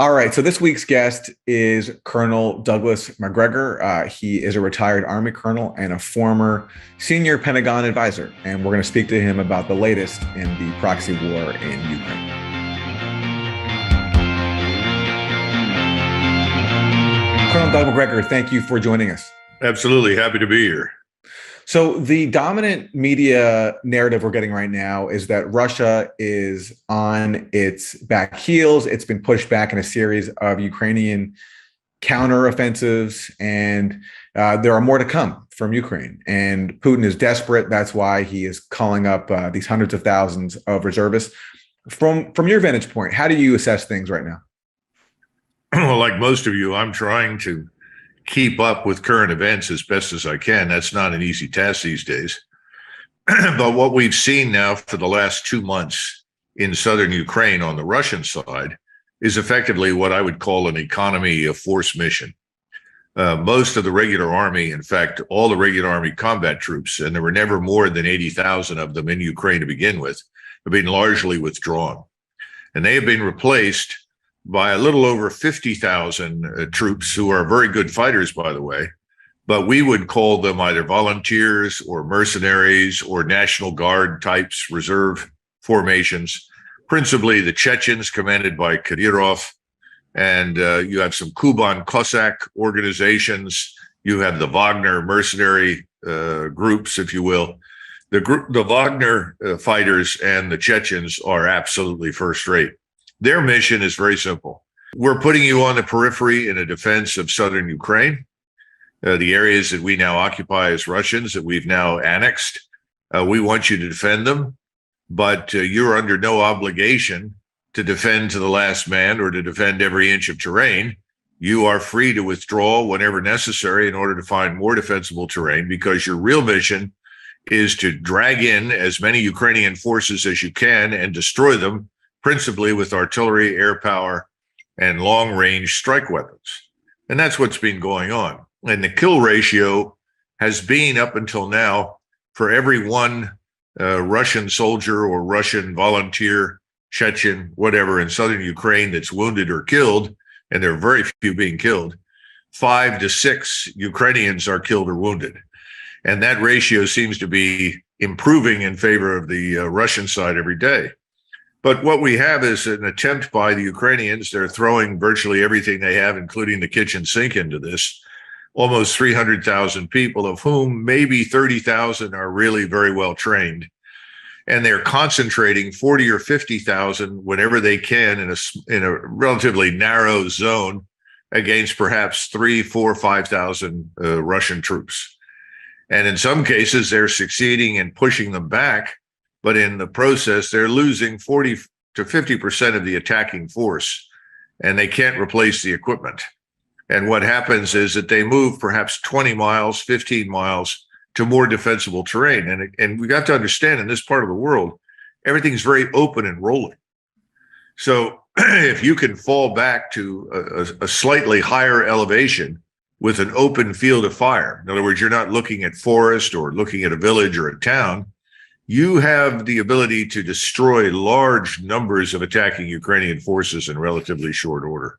All right. So this week's guest is Colonel Douglas Macgregor. He is a retired Army colonel and a former senior Pentagon advisor. And we're going to speak to him about the latest in the proxy war in Ukraine. Colonel Doug Macgregor, thank you for joining us. Absolutely. Happy to be here. So the dominant media narrative we're getting right now is that Russia is on its back heels. It's been pushed back in a series of Ukrainian counteroffensives, and there are more to come from Ukraine. And Putin is desperate. That's why he is calling up these hundreds of thousands of reservists. From your vantage point, how do you assess things right now? Well, like most of you, I'm trying to keep up with current events as best as I can. That's not an easy task these days. But what we've seen now for the last 2 months in southern Ukraine on the Russian side is effectively what I would call an economy of force mission. Most of the regular army, in fact, all the regular army combat troops, and there were never more than 80,000 of them in Ukraine to begin with, have been largely withdrawn. And they have been replaced by a little over 50,000 troops who are very good fighters, by the way, but we would call them either volunteers or mercenaries or National Guard types, reserve formations, principally the Chechens commanded by Kadyrov, and you have some Kuban Cossack organizations. You have the Wagner mercenary groups, if you will. The Wagner fighters and the Chechens are absolutely first rate. Their mission is very simple. We're putting you on the periphery in a defense of southern Ukraine, the areas that we now occupy as Russians, that we've now annexed. We want you to defend them, but you're under no obligation to defend to the last man or to defend every inch of terrain. You are free to withdraw whenever necessary in order to find more defensible terrain, because your real mission is to drag in as many Ukrainian forces as you can and destroy them, principally with artillery, air power, and long-range strike weapons. And that's what's been going on. And the kill ratio has been, up until now, for every one Russian soldier or Russian volunteer, Chechen, whatever, in southern Ukraine that's wounded or killed, and there are very few being killed, 5 to 6 Ukrainians are killed or wounded. And that ratio seems to be improving in favor of the Russian side every day. But what we have is an attempt by the Ukrainians. They're throwing virtually everything they have, including the kitchen sink, into this. Almost 300,000 people, of whom maybe 30,000 are really very well trained. And they're concentrating 40 or 50,000 whenever they can in a relatively narrow zone against perhaps 3, 4, 5,000 Russian troops. And in some cases, they're succeeding in pushing them back. But in the process, they're losing 40 to 50% of the attacking force, and they can't replace the equipment. And what happens is that they move perhaps 20 miles, 15 miles to more defensible terrain. And we got to understand, in this part of the world, everything's very open and rolling. So if you can fall back to a slightly higher elevation with an open field of fire, in other words, you're not looking at forest or looking at a village or a town, you have the ability to destroy large numbers of attacking Ukrainian forces in relatively short order.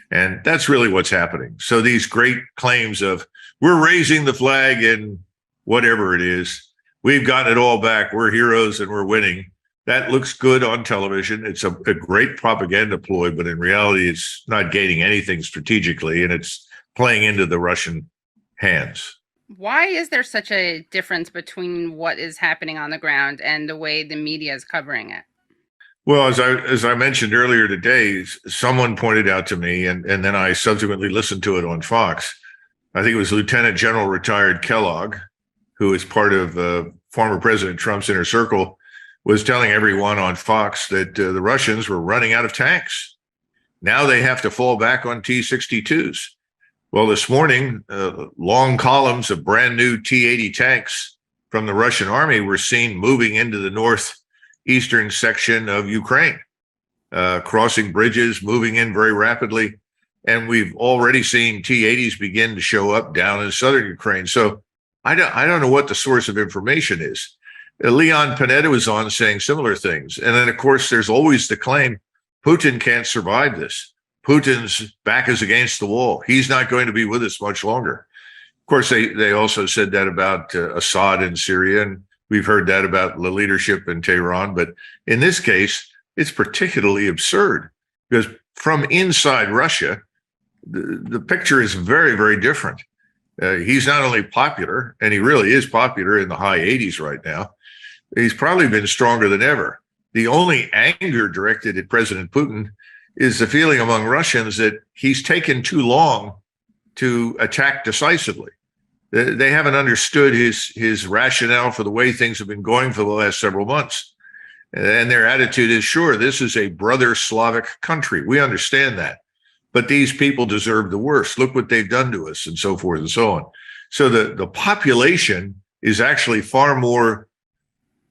And that's really what's happening. So these great claims of, we're raising the flag and whatever it is, we've gotten it all back, we're heroes and we're winning. That looks good on television. It's a great propaganda ploy, but in reality, it's not gaining anything strategically, and it's playing into the Russian hands. Why is there such a difference between what is happening on the ground and the way the media is covering it? Well, as I mentioned earlier today, someone pointed out to me, and then I subsequently listened to it on Fox. I think it was Lieutenant General retired Kellogg, who is part of former President Trump's inner circle, was telling everyone on Fox that the Russians were running out of tanks. Now they have to fall back on T-62s. Well, this morning, long columns of brand new T-80 tanks from the Russian army were seen moving into the northeastern section of Ukraine, crossing bridges, moving in very rapidly. And we've already seen T-80s begin to show up down in southern Ukraine. So I don't know what the source of information is. Leon Panetta was on saying similar things. And then, of course, there's always the claim Putin can't survive this. Putin's back is against the wall. He's not going to be with us much longer. Of course, they also said that about Assad in Syria, and we've heard that about the leadership in Tehran. But in this case, it's particularly absurd because from inside Russia, the picture is very, very different. He's not only popular, and he really is popular in the high 80s right now, he's probably been stronger than ever. The only anger directed at President Putin is the feeling among Russians that he's taken too long to attack decisively. They haven't understood his rationale for the way things have been going for the last several months. And their attitude is, sure, this is a brother Slavic country. We understand that. But these people deserve the worst. Look what they've done to us, and so forth and so on. So the population is actually far more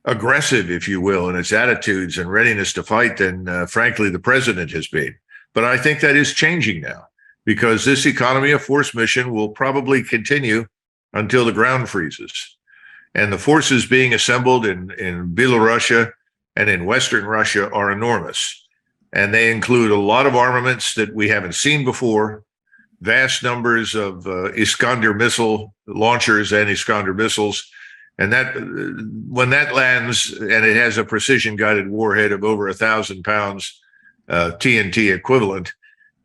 aggressive, if you will, in its attitudes and readiness to fight than, frankly, the president has been. But I think that is changing now because this economy of force mission will probably continue until the ground freezes. And the forces being assembled in Belarusia and in Western Russia are enormous. And they include a lot of armaments that we haven't seen before, vast numbers of Iskander missile launchers and Iskander missiles. And that when that lands and it has a precision guided warhead of over 1,000 pounds TNT equivalent,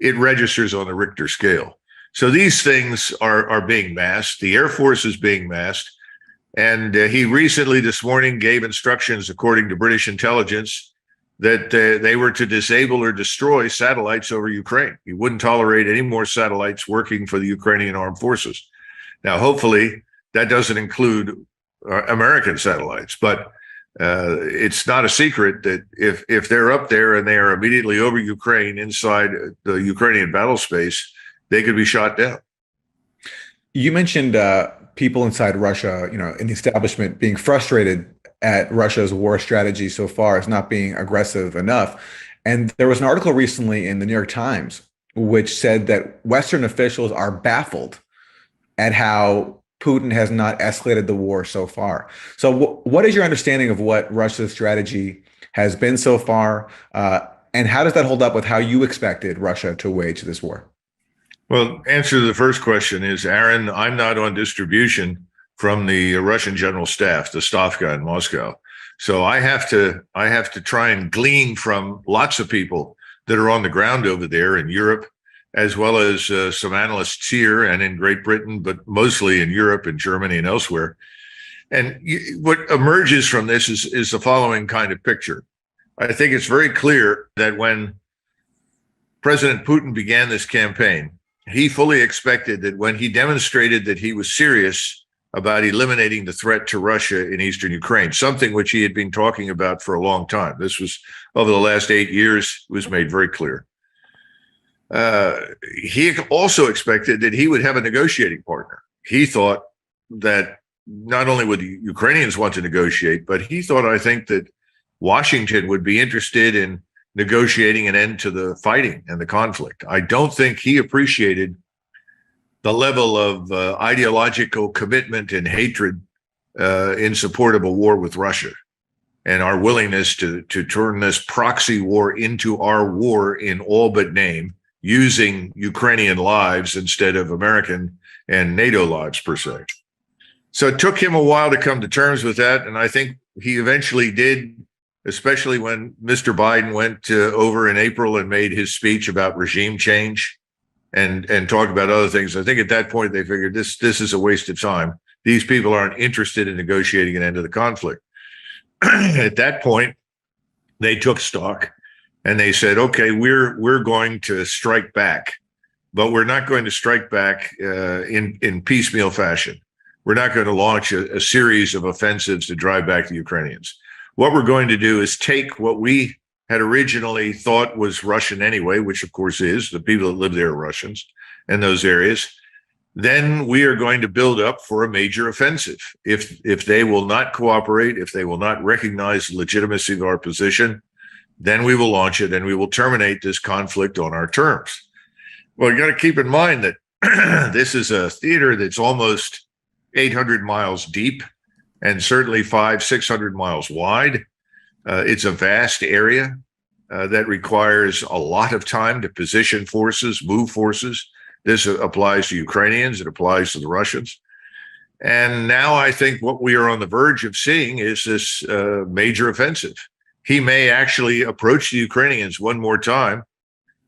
it registers on the Richter scale. So these things are being masked. The Air Force is being masked. And he recently this morning gave instructions, according to British intelligence, that they were to disable or destroy satellites over Ukraine. He wouldn't tolerate any more satellites working for the Ukrainian armed forces. Now, hopefully, that doesn't include American satellites, but it's not a secret that if they're up there and they are immediately over Ukraine inside the Ukrainian battle space, they could be shot down. You mentioned people inside Russia, in the establishment being frustrated at Russia's war strategy so far as not being aggressive enough. And there was an article recently in the New York Times which said that Western officials are baffled at how Putin has not escalated the war so far. So what is your understanding of what Russia's strategy has been so far? And how does that hold up with how you expected Russia to wage this war? Well, answer to the first question is, Aaron, I'm not on distribution from the Russian General Staff, the Stavka in Moscow. So I have to try and glean from lots of people that are on the ground over there in Europe, as well as some analysts here and in Great Britain, but mostly in Europe and Germany and elsewhere. And what emerges from this is the following kind of picture. I think it's very clear that when President Putin began this campaign, he fully expected that when he demonstrated that he was serious about eliminating the threat to Russia in eastern Ukraine, something which he had been talking about for a long time. This was over the last 8 years, was made very clear. He also expected that he would have a negotiating partner. He thought that not only would the Ukrainians want to negotiate, but he thought, I think, that Washington would be interested in negotiating an end to the fighting and the conflict. I don't think he appreciated the level of ideological commitment and hatred in support of a war with Russia and our willingness to turn this proxy war into our war in all but name, using Ukrainian lives instead of American and NATO lives per se. So it took him a while to come to terms with that. And I think he eventually did, especially when Mr. Biden went over in April and made his speech about regime change and talked about other things. I think at that point, they figured this is a waste of time. These people aren't interested in negotiating an end to the conflict. At that point, they took stock and they said, okay, we're going to strike back, but we're not going to strike back in piecemeal fashion. We're not going to launch a series of offensives to drive back the Ukrainians. What we're going to do is take what we had originally thought was Russian anyway, which of course is, the people that live there are Russians in those areas. Then we are going to build up for a major offensive. If they will not cooperate, if they will not recognize the legitimacy of our position, then we will launch it and we will terminate this conflict on our terms. Well, you got to keep in mind that this is a theater that's almost 800 miles deep and certainly 500-600 miles wide. It's a vast area. that requires a lot of time to position forces, move forces. This applies to Ukrainians. It applies to the Russians. And now I think what we are on the verge of seeing is this major offensive. He may actually approach the Ukrainians one more time.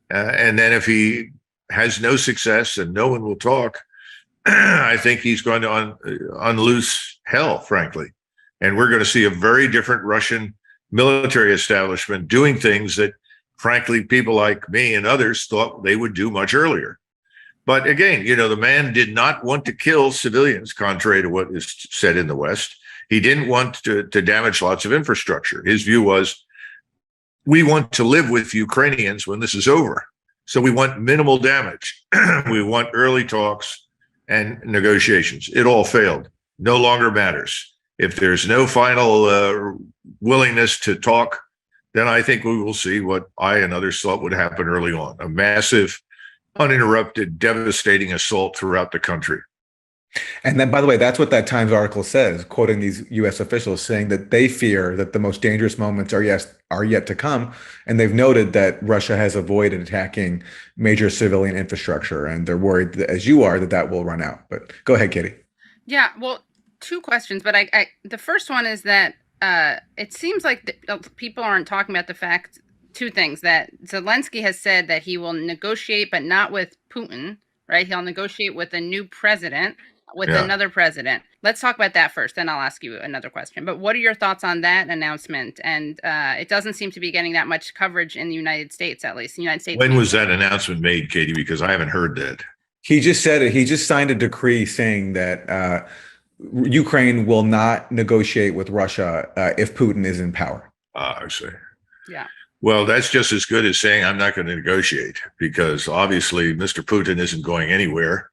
And then if he has no success and no one will talk, I think he's going to unloose hell, frankly. And we're going to see a very different Russian military establishment doing things that, frankly, people like me and others thought they would do much earlier. But again, the man did not want to kill civilians, contrary to what is said in the West. He didn't want to damage lots of infrastructure. His view was, we want to live with Ukrainians when this is over. So we want minimal damage. We want early talks and negotiations. It all failed. No longer matters. If there's no final willingness to talk, then I think we will see what I and others thought would happen early on, a massive, uninterrupted, devastating assault throughout the country. And then, by the way, that's what that Times article says, quoting these U.S. officials saying that they fear that the most dangerous moments are yet to come. And they've noted that Russia has avoided attacking major civilian infrastructure. And they're worried, that, as you are, that will run out. But go ahead, Katie. Yeah, well, two questions. But the first one is that it seems like people aren't talking about the fact, two things, that Zelensky has said that he will negotiate, but not with Putin, right? He'll negotiate with a new president, with another president. Let's talk about that first, then I'll ask you another question. But what are your thoughts on that announcement? And it doesn't seem to be getting that much coverage in the United States, at least. The United States. When was that announcement made, Katie? Because I haven't heard that. He just said it. He just signed a decree saying that Ukraine will not negotiate with Russia if Putin is in power. I see. Yeah. Well, that's just as good as saying I'm not going to negotiate, because obviously Mr. Putin isn't going anywhere.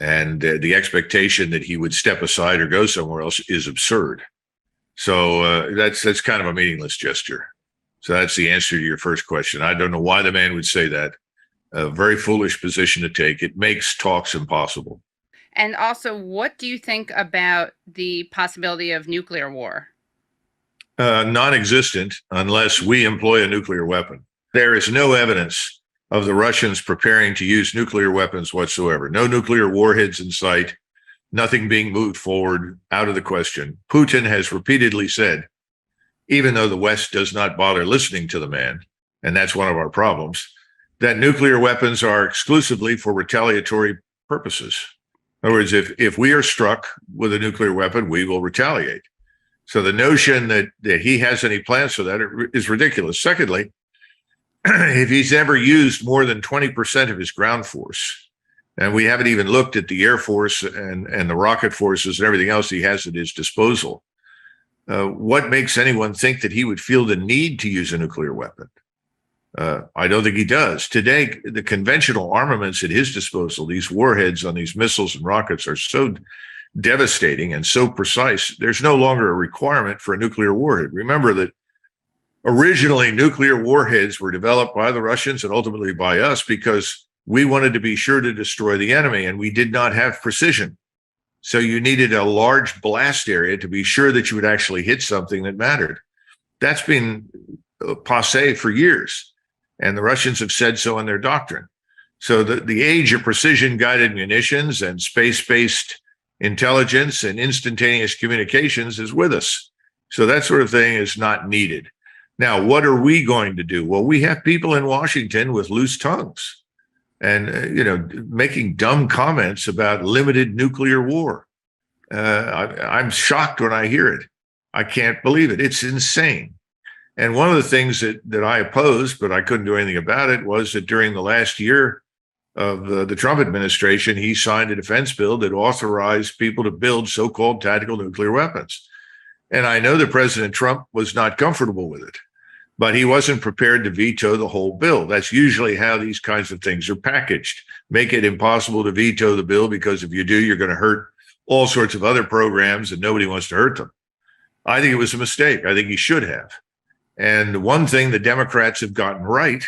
And the expectation that he would step aside or go somewhere else is absurd. So that's kind of a meaningless gesture. So that's the answer to your first question. I don't know why the man would say that. A very foolish position to take. It makes talks impossible. And also, what do you think about the possibility of nuclear war? Non-existent unless we employ a nuclear weapon. There is no evidence of the Russians preparing to use nuclear weapons whatsoever. No nuclear warheads in sight, nothing being moved forward, out of the question. Putin has repeatedly said, even though the West does not bother listening to the man, and that's one of our problems, that nuclear weapons are exclusively for retaliatory purposes. In other words, if we are struck with a nuclear weapon, we will retaliate. So the notion that he has any plans for that is ridiculous. Secondly, if he's ever used more than 20% of his ground force, and we haven't even looked at the Air Force and the rocket forces and everything else he has at his disposal, what makes anyone think that he would feel the need to use a nuclear weapon? I don't think he does. Today, the conventional armaments at his disposal, these warheads on these missiles and rockets, are so devastating and so precise, there's no longer a requirement for a nuclear warhead. Remember that originally, nuclear warheads were developed by the Russians and ultimately by us because we wanted to be sure to destroy the enemy, and we did not have precision. So you needed a large blast area to be sure that you would actually hit something that mattered. That's been passé for years, and the Russians have said so in their doctrine. So the age of precision-guided munitions and space-based intelligence and instantaneous communications is with us. So that sort of thing is not needed. Now, what are we going to do? Well, we have people in Washington with loose tongues and, making dumb comments about limited nuclear war. I'm shocked when I hear it. I can't believe it. It's insane. And one of the things that I opposed, but I couldn't do anything about it, was that during the last year of the Trump administration, he signed a defense bill that authorized people to build so-called tactical nuclear weapons. And I know that President Trump was not comfortable with it, but he wasn't prepared to veto the whole bill. That's usually how these kinds of things are packaged. Make it impossible to veto the bill, because if you do, you're going to hurt all sorts of other programs and nobody wants to hurt them. I think it was a mistake. I think he should have. And one thing the Democrats have gotten right,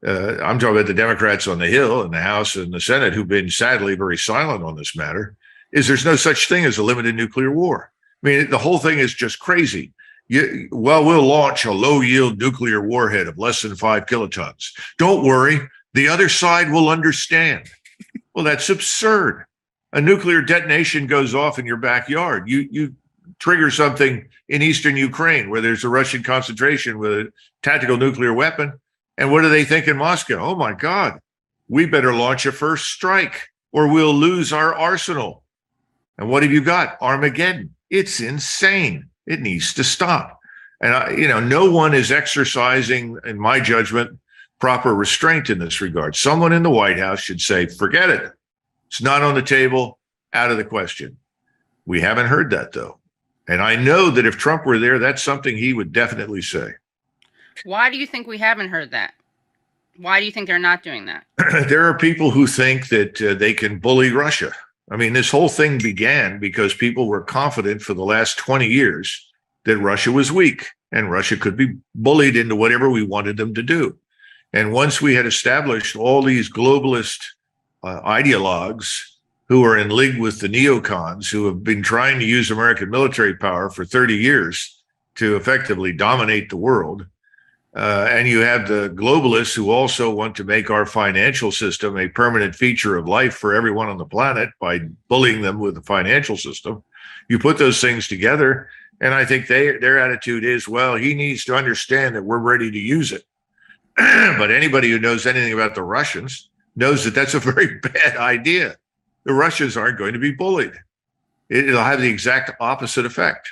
I'm talking about the Democrats on the Hill and the House and the Senate, who've been sadly very silent on this matter, is there's no such thing as a limited nuclear war. I mean, the whole thing is just crazy. We'll launch a low-yield nuclear warhead of less than 5 kilotons. Don't worry, the other side will understand. Well, that's absurd. A nuclear detonation goes off in your backyard. You trigger something in eastern Ukraine where there's a Russian concentration with a tactical nuclear weapon. And what do they think in Moscow? Oh, my God, we better launch a first strike or we'll lose our arsenal. And what have you got? Armageddon. It's insane. It needs to stop. And, no one is exercising, in my judgment, proper restraint in this regard. Someone in the White House should say, forget it. It's not on the table, out of the question. We haven't heard that, though. And I know that if Trump were there, that's something he would definitely say. Why do you think we haven't heard that? Why do you think they're not doing that? There are people who think that they can bully Russia. I mean, this whole thing began because people were confident for the last 20 years that Russia was weak and Russia could be bullied into whatever we wanted them to do. And once we had established all these globalist ideologues who are in league with the neocons who have been trying to use American military power for 30 years to effectively dominate the world, and you have the globalists who also want to make our financial system a permanent feature of life for everyone on the planet by bullying them with the financial system. You put those things together, and I think their attitude is, well, he needs to understand that we're ready to use it. But anybody who knows anything about the Russians knows that that's a very bad idea. The Russians aren't going to be bullied. It'll have the exact opposite effect.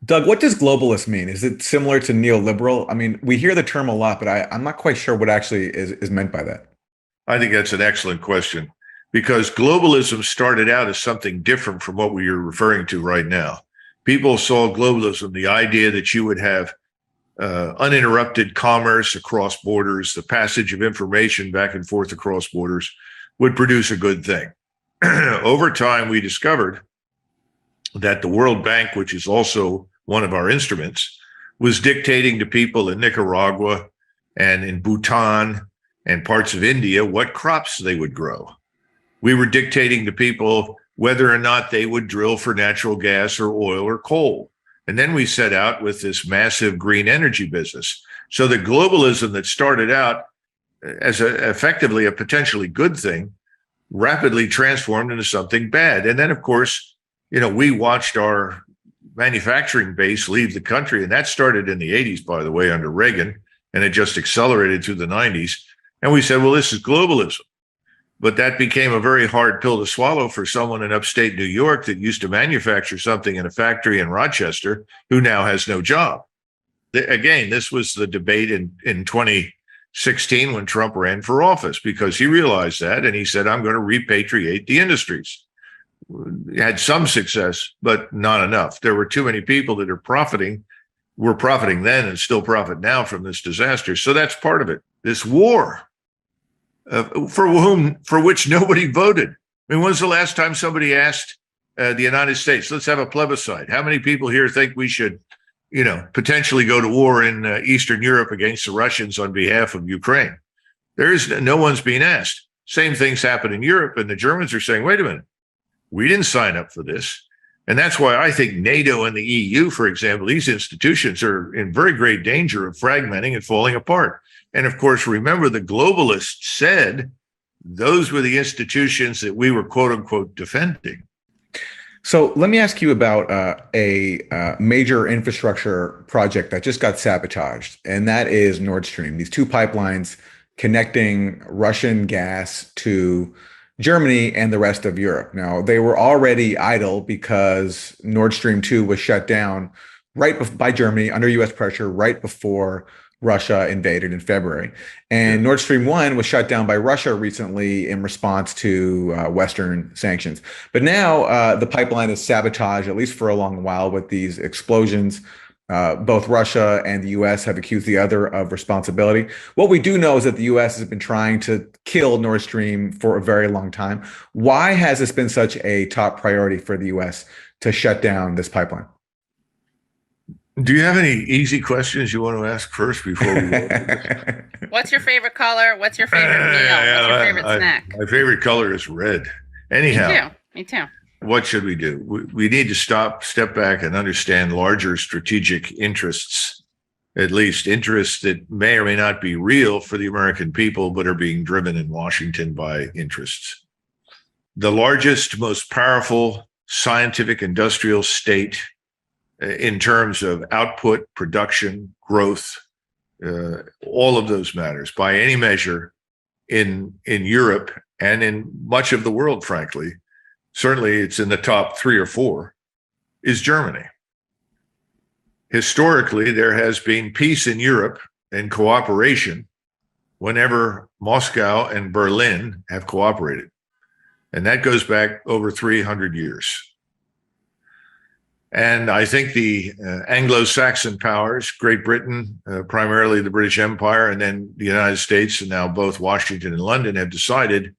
Doug, what does globalist mean? Is it similar to neoliberal? I mean, we hear the term a lot, but I'm not quite sure what actually is meant by that. I think that's an excellent question, because globalism started out as something different from what we are referring to right now. People saw globalism, the idea that you would have uninterrupted commerce across borders, the passage of information back and forth across borders would produce a good thing. Over time, we discovered that the World Bank, which is also one of our instruments, was dictating to people in Nicaragua and in Bhutan and parts of India what crops they would grow. We were dictating to people whether or not they would drill for natural gas or oil or coal. And then we set out with this massive green energy business. So the globalism that started out as effectively a potentially good thing rapidly transformed into something bad. And then, of course, we watched our manufacturing base leave the country. And that started in the 80s, by the way, under Reagan. And it just accelerated through the 90s. And we said, well, this is globalism. But that became a very hard pill to swallow for someone in upstate New York that used to manufacture something in a factory in Rochester who now has no job. Again, this was the debate in 2016 when Trump ran for office, because he realized that and he said, I'm going to repatriate the industries. He had some success, but not enough. There were too many people that were profiting then and still profit now from this disaster. So that's part of it. This war. For which nobody voted. I mean, when's the last time somebody asked the United States, let's have a plebiscite? How many people here think we should, potentially go to war in Eastern Europe against the Russians on behalf of Ukraine? No one's being asked. Same things happen in Europe, and the Germans are saying, wait a minute, we didn't sign up for this. And that's why I think NATO and the EU, for example, these institutions are in very great danger of fragmenting and falling apart. And of course, remember, the globalists said those were the institutions that we were, quote unquote, defending. So let me ask you about a major infrastructure project that just got sabotaged, and that is Nord Stream, these two pipelines connecting Russian gas to Germany and the rest of Europe. Now, they were already idle because Nord Stream 2 was shut down by Germany under U.S. pressure right before Russia invaded in February. And Nord Stream 1 was shut down by Russia recently in response to Western sanctions. But now the pipeline is sabotaged, at least for a long while, with these explosions. Both Russia and the U.S. have accused the other of responsibility. What we do know is that the U.S. has been trying to kill Nord Stream for a very long time. Why has this been such a top priority for the U.S. to shut down this pipeline? Do you have any easy questions you want to ask first before we go? What's your favorite color? What's your favorite meal? What's your favorite snack? My favorite color is red. Anyhow. Me too. what should we do? We need to step back and understand larger strategic interests, at least interests that may or may not be real for the American people, but are being driven in Washington by interests. The largest, most powerful scientific industrial state in terms of output, production, growth, all of those matters by any measure in Europe and in much of the world, frankly, certainly it's in the top 3 or 4, is Germany. Historically, there has been peace in Europe and cooperation whenever Moscow and Berlin have cooperated. And that goes back over 300 years. And I think the Anglo-Saxon powers, Great Britain, primarily the British Empire, and then the United States, and now both Washington and London, have decided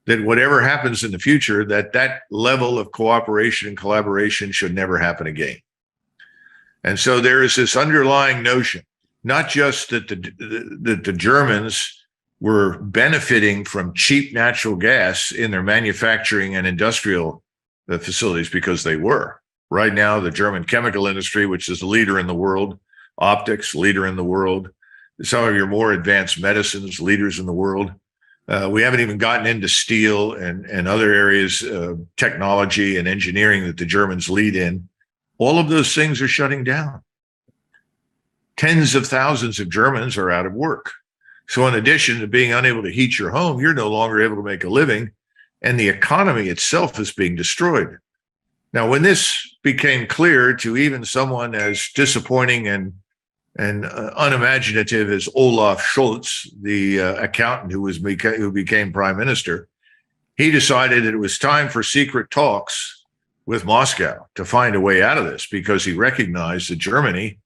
that whatever happens in the future, that level of cooperation and collaboration should never happen again. And so there is this underlying notion, not just that the Germans were benefiting from cheap natural gas in their manufacturing and industrial facilities, because they were. Right now, the German chemical industry, which is the leader in the world, optics, leader in the world, some of your more advanced medicines, leaders in the world. We haven't even gotten into steel and other areas of technology and engineering that the Germans lead in. All of those things are shutting down. Tens of thousands of Germans are out of work. So in addition to being unable to heat your home, you're no longer able to make a living, and the economy itself is being destroyed. Now, when this became clear to even someone as disappointing and unimaginative as Olaf Scholz, the accountant who became prime minister, he decided that it was time for secret talks with Moscow to find a way out of this, because he recognized that Germany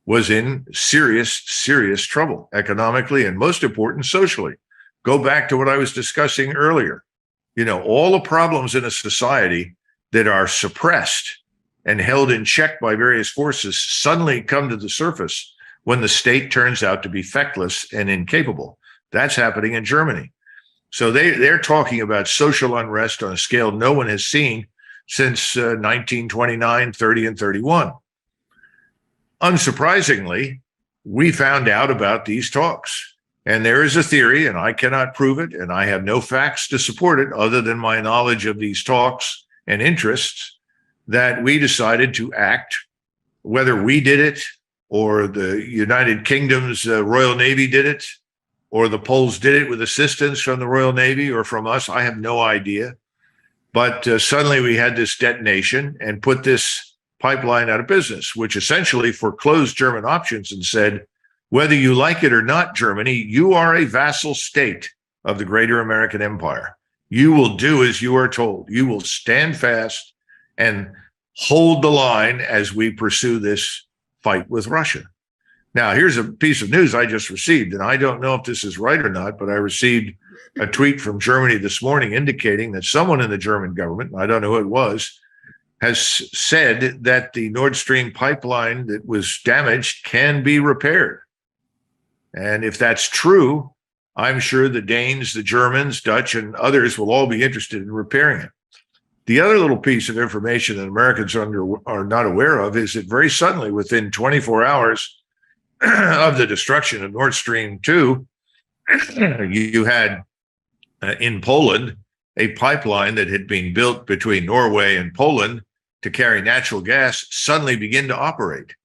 was in serious, serious trouble economically and, most important, socially. Go back to what I was discussing earlier. You know, all the problems in a society that are suppressed and held in check by various forces suddenly come to the surface when the state turns out to be feckless and incapable. That's happening in Germany. So they're talking about social unrest on a scale no one has seen since 1929, 30, and 31. Unsurprisingly, we found out about these talks. And there is a theory, and I cannot prove it, and I have no facts to support it other than my knowledge of these talks and interests, that we decided to act, whether we did it or the United Kingdom's Royal Navy did it, or the Poles did it with assistance from the Royal Navy or from us. I have no idea. But suddenly we had this detonation and put this pipeline out of business, which essentially foreclosed German options and said, whether you like it or not, Germany, you are a vassal state of the greater American empire. You will do as you are told. You will stand fast and hold the line as we pursue this fight with Russia. Now, here's a piece of news I just received, and I don't know if this is right or not, but I received a tweet from Germany this morning indicating that someone in the German government, I don't know who it was, has said that the Nord Stream pipeline that was damaged can be repaired. And if that's true, I'm sure the Danes, the Germans, Dutch, and others will all be interested in repairing it. The other little piece of information that Americans are not aware of is that very suddenly, within 24 hours of the destruction of Nord Stream 2, you had in Poland a pipeline that had been built between Norway and Poland to carry natural gas suddenly begin to operate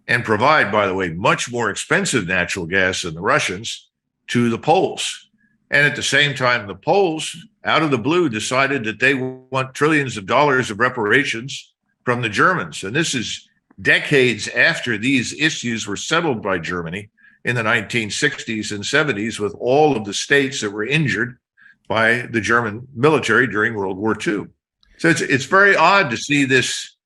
and provide, by the way, much more expensive natural gas than the Russians to the Poles. And at the same time, the Poles, out of the blue, decided that they want trillions of dollars of reparations from the Germans. And this is decades after these issues were settled by Germany in the 1960s and 70s with all of the states that were injured by the German military during World War II. So it's very odd to see this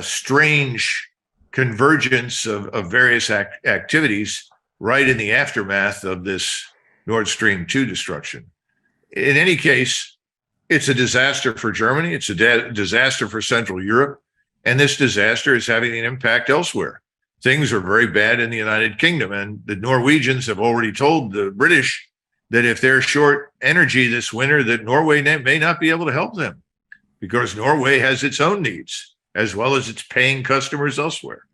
strange convergence of various activities right in the aftermath of this Nord Stream 2 destruction. In any case, it's a disaster for Germany. It's a disaster for Central Europe. And this disaster is having an impact elsewhere. Things are very bad in the United Kingdom. And the Norwegians have already told the British that if they're short energy this winter, that Norway may not be able to help them. because Norway has its own needs, as well as it's paying customers elsewhere.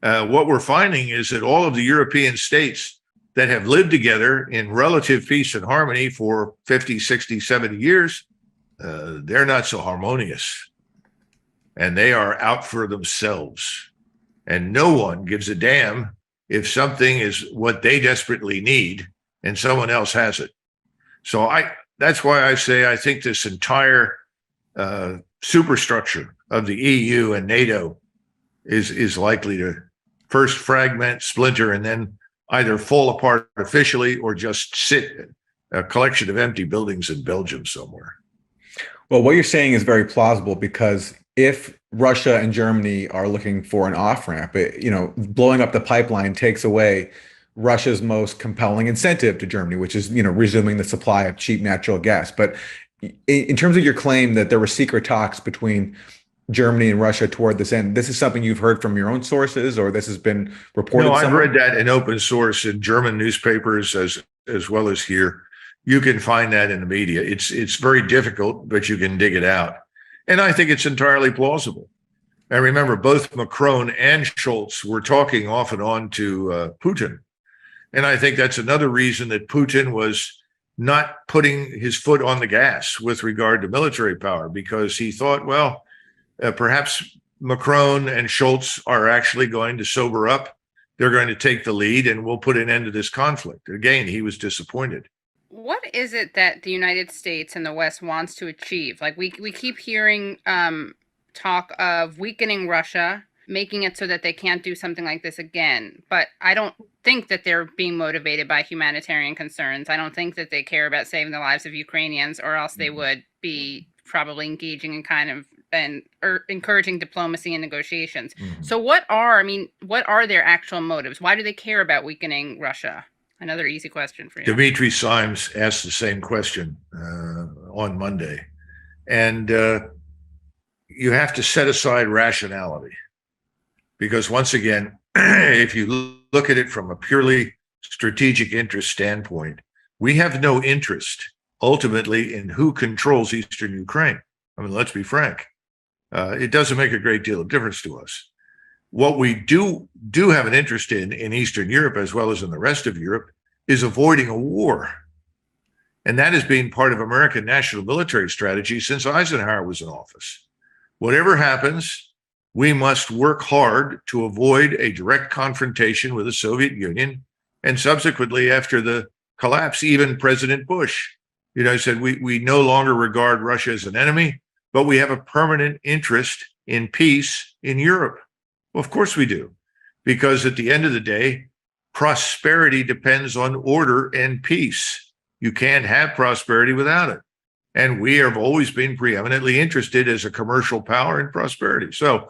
What we're finding is that all of the European states that have lived together in relative peace and harmony for 50, 60, 70 years, they're not so harmonious. And they are out for themselves. And no one gives a damn if something is what they desperately need and someone else has it. So that's why I say I think this entire superstructure of the EU and NATO is likely to first fragment, splinter, and then either fall apart officially or just sit a collection of empty buildings in Belgium somewhere. Well, what you're saying is very plausible, because if Russia and Germany are looking for an off-ramp, blowing up the pipeline takes away Russia's most compelling incentive to Germany, which is, resuming the supply of cheap natural gas. But in terms of your claim that there were secret talks between Germany and Russia toward this end, this is something you've heard from your own sources, or this has been reported? No, I've somewhere? read that in open source in German newspapers as well as here. You can find that in the media. It's very difficult, but you can dig it out. And I think it's entirely plausible. And remember, both Macron and Scholz were talking off and on to Putin. And I think that's another reason that Putin was not putting his foot on the gas with regard to military power, because he thought, well, perhaps Macron and Scholz are actually going to sober up. They're going to take the lead and we'll put an end to this conflict. Again, he was disappointed. What is it that the United States and the West wants to achieve? Like we keep hearing talk of weakening Russia, making it so that they can't do something like this again. But I don't think that they're being motivated by humanitarian concerns. I don't think that they care about saving the lives of Ukrainians, or else they would be probably engaging in or encouraging diplomacy and negotiations. Mm-hmm. So what are their actual motives? Why do they care about weakening Russia? Another easy question for you. Dimitri Simes asked the same question on Monday. And you have to set aside rationality. Because once again, if you look at it from a purely strategic interest standpoint, we have no interest ultimately in who controls Eastern Ukraine. I mean, let's be frank. It doesn't make a great deal of difference to us. What we do have an interest in Eastern Europe, as well as in the rest of Europe, is avoiding a war. And that has been part of American national military strategy since Eisenhower was in office. Whatever happens, we must work hard to avoid a direct confrontation with the Soviet Union. And subsequently, after the collapse, even President Bush, said we no longer regard Russia as an enemy, but we have a permanent interest in peace in Europe. Well, of course we do, because at the end of the day, prosperity depends on order and peace. You can't have prosperity without it. And we have always been preeminently interested as a commercial power in prosperity. So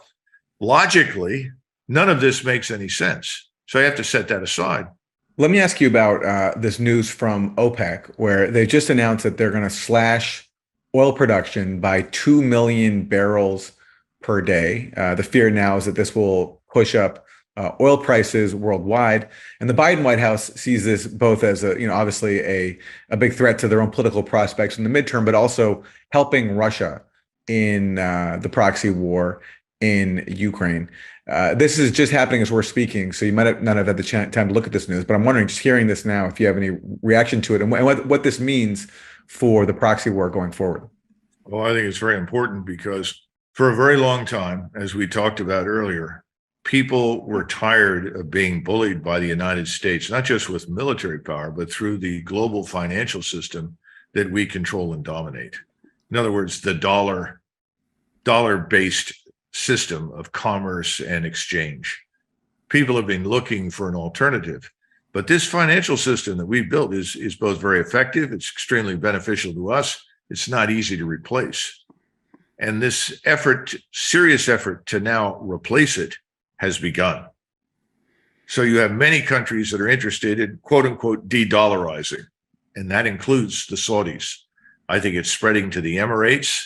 logically, none of this makes any sense. So I have to set that aside. Let me ask you about this news from OPEC, where they just announced that they're going to slash oil production by 2 million barrels per day. The fear now is that this will push up oil prices worldwide. And the Biden White House sees this both as obviously a big threat to their own political prospects in the midterm, but also helping Russia in the proxy war in Ukraine. This is just happening as we're speaking, so you might not have had the time to look at this news, but I'm wondering, just hearing this now, if you have any reaction to it and what this means for the proxy war going forward. Well, I think it's very important because for a very long time, as we talked about earlier, people were tired of being bullied by the United States, not just with military power, but through the global financial system that we control and dominate. In other words, the dollar-based system of commerce and exchange. People have been looking for an alternative, but this financial system that we've built is both very effective. It's extremely beneficial to us. It's not easy to replace. And this serious effort to now replace it has begun. So you have many countries that are interested in quote unquote de-dollarizing, and that includes the Saudis. I think it's spreading to the Emirates.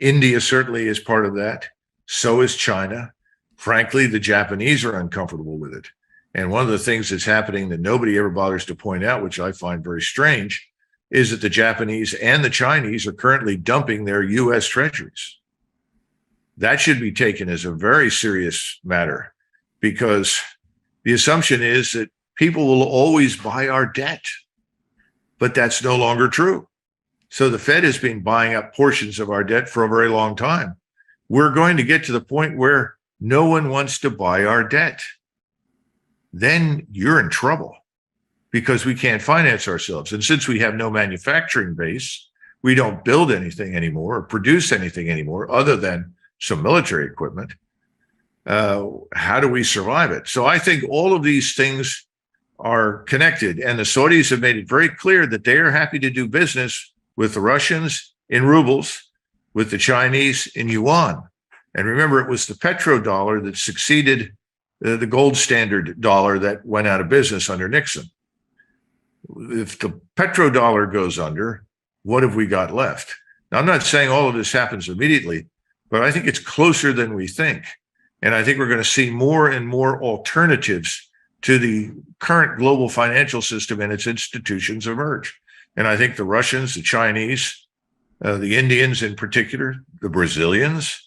India certainly is part of that. So is China. Frankly, the Japanese are uncomfortable with it. And one of the things that's happening that nobody ever bothers to point out, which I find very strange, is that the Japanese and the Chinese are currently dumping their U.S. treasuries. That should be taken as a very serious matter, because the assumption is that people will always buy our debt, but that's no longer true. So the Fed has been buying up portions of our debt for a very long time. We're going to get to the point where no one wants to buy our debt. Then you're in trouble, because we can't finance ourselves. And since we have no manufacturing base, we don't build anything anymore or produce anything anymore other than some military equipment. How do we survive it? So I think all of these things are connected, and the Saudis have made it very clear that they are happy to do business with the Russians in rubles, with the Chinese in yuan. And remember, it was the petrodollar that succeeded the gold standard dollar that went out of business under Nixon. If the petrodollar goes under, what have we got left? Now, I'm not saying all of this happens immediately, but I think it's closer than we think. And I think we're going to see more and more alternatives to the current global financial system and its institutions emerge. And I think the Russians, the Chinese, the Indians in particular, the Brazilians,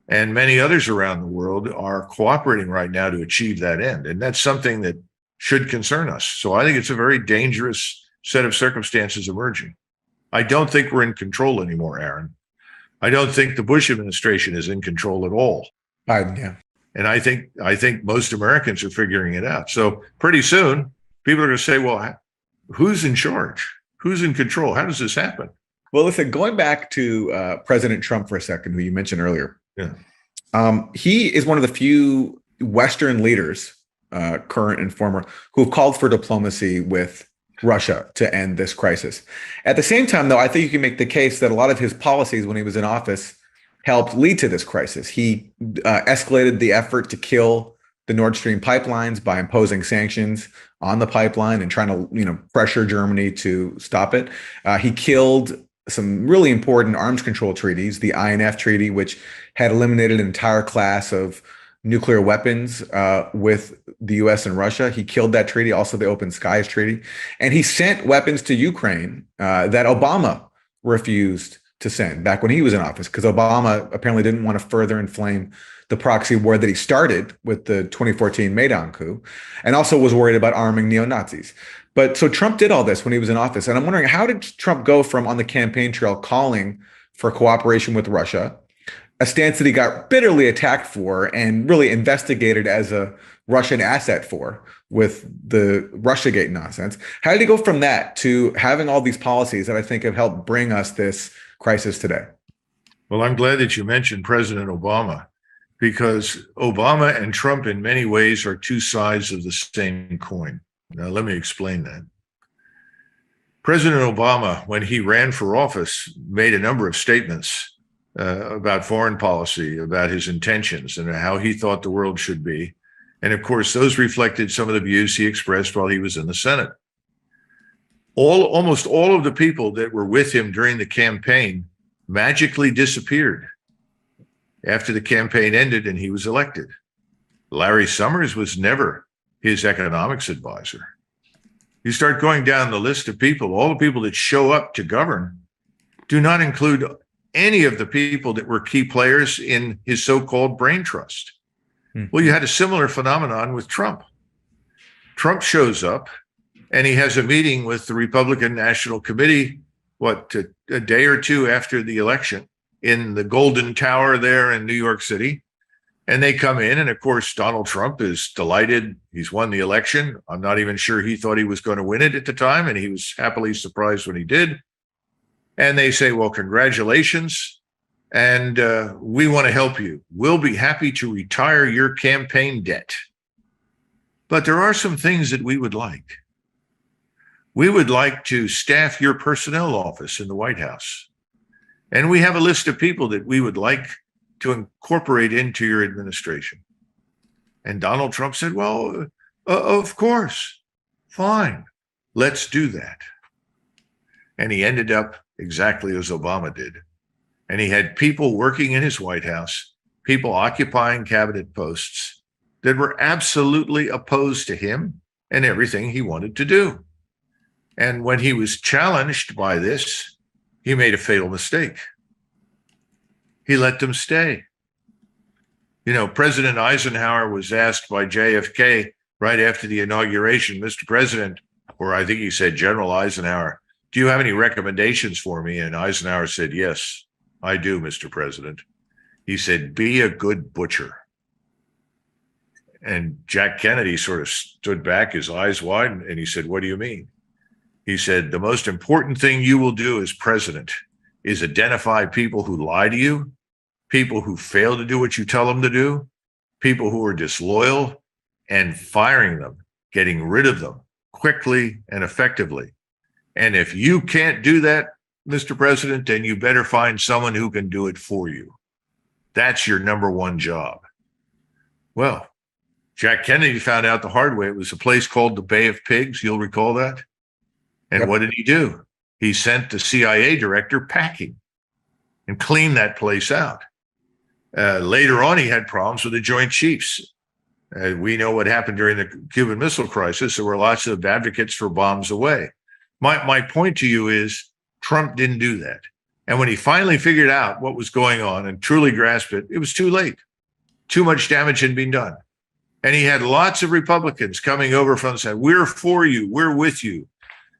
and many others around the world are cooperating right now to achieve that end. And that's something that should concern us. So I think it's a very dangerous set of circumstances emerging. I don't think we're in control anymore, Aaron. I don't think the Bush administration is in control at all. Biden, yeah. And I think most Americans are figuring it out. So pretty soon, people are going to say, well, who's in charge? Who's in control? How does this happen? Well, listen, going back to President Trump for a second, who you mentioned earlier. Yeah. He is one of the few Western leaders, current and former, who have called for diplomacy with Russia to end this crisis. At the same time, though, I think you can make the case that a lot of his policies when he was in office helped lead to this crisis. He escalated the effort to kill the Nord Stream pipelines by imposing sanctions on the pipeline and trying to, pressure Germany to stop it. He killed some really important arms control treaties, the INF Treaty, which had eliminated an entire class of nuclear weapons with the U.S. and Russia. He killed that treaty, also the Open Skies Treaty. And he sent weapons to Ukraine that Obama refused to send back when he was in office, because Obama apparently didn't want to further inflame the proxy war that he started with the 2014 Maidan coup, and also was worried about arming neo-Nazis. But so Trump did all this when he was in office. And I'm wondering, how did Trump go from on the campaign trail calling for cooperation with Russia, a stance that he got bitterly attacked for and really investigated as a Russian asset for with the Russiagate nonsense? How did he go from that to having all these policies that I think have helped bring us this crisis today? Well, I'm glad that you mentioned President Obama, because Obama and Trump in many ways are two sides of the same coin. Now, let me explain that. President Obama, when he ran for office, made a number of statements about foreign policy, about his intentions and how he thought the world should be. And of course, those reflected some of the views he expressed while he was in the Senate. Almost all of the people that were with him during the campaign magically disappeared after the campaign ended and he was elected. Larry Summers was never his economics advisor. You start going down the list of people, all the people that show up to govern do not include any of the people that were key players in his so-called brain trust. Well, you had a similar phenomenon with Trump. Trump shows up and he has a meeting with the Republican National Committee, a day or two after the election in the Golden Tower there in New York City. And they come in, and of course, Donald Trump is delighted. He's won the election. I'm not even sure he thought he was going to win it at the time, and he was happily surprised when he did. And they say, well, congratulations, and we want to help you. We'll be happy to retire your campaign debt. But there are some things that we would like. We would like to staff your personnel office in the White House. And we have a list of people that we would like to incorporate into your administration. And Donald Trump said, well, of course, fine, let's do that. And he ended up exactly as Obama did. And he had people working in his White House, people occupying cabinet posts that were absolutely opposed to him and everything he wanted to do. And when he was challenged by this, he made a fatal mistake. He let them stay. You know, President Eisenhower was asked by JFK right after the inauguration, Mr. President, or I think he said General Eisenhower, do you have any recommendations for me? And Eisenhower said, yes, I do, Mr. President. He said, be a good butcher. And Jack Kennedy sort of stood back, his eyes wide, and he said, what do you mean? He said, the most important thing you will do as president is identify people who lie to you, people who fail to do what you tell them to do, people who are disloyal, and firing them, getting rid of them quickly and effectively. And if you can't do that, Mr. President, then you better find someone who can do it for you. That's your number one job. Well, Jack Kennedy found out the hard way. It was a place called the Bay of Pigs. You'll recall that. And Yep. What did he do? He sent the CIA director packing and cleaned that place out. Later on, he had problems with the Joint Chiefs. We know what happened during the Cuban Missile Crisis. There were lots of advocates for bombs away. My point to you is Trump didn't do that. And when he finally figured out what was going on and truly grasped it, it was too late. Too much damage had been done. And he had lots of Republicans coming over from the side. We're for you. We're with you.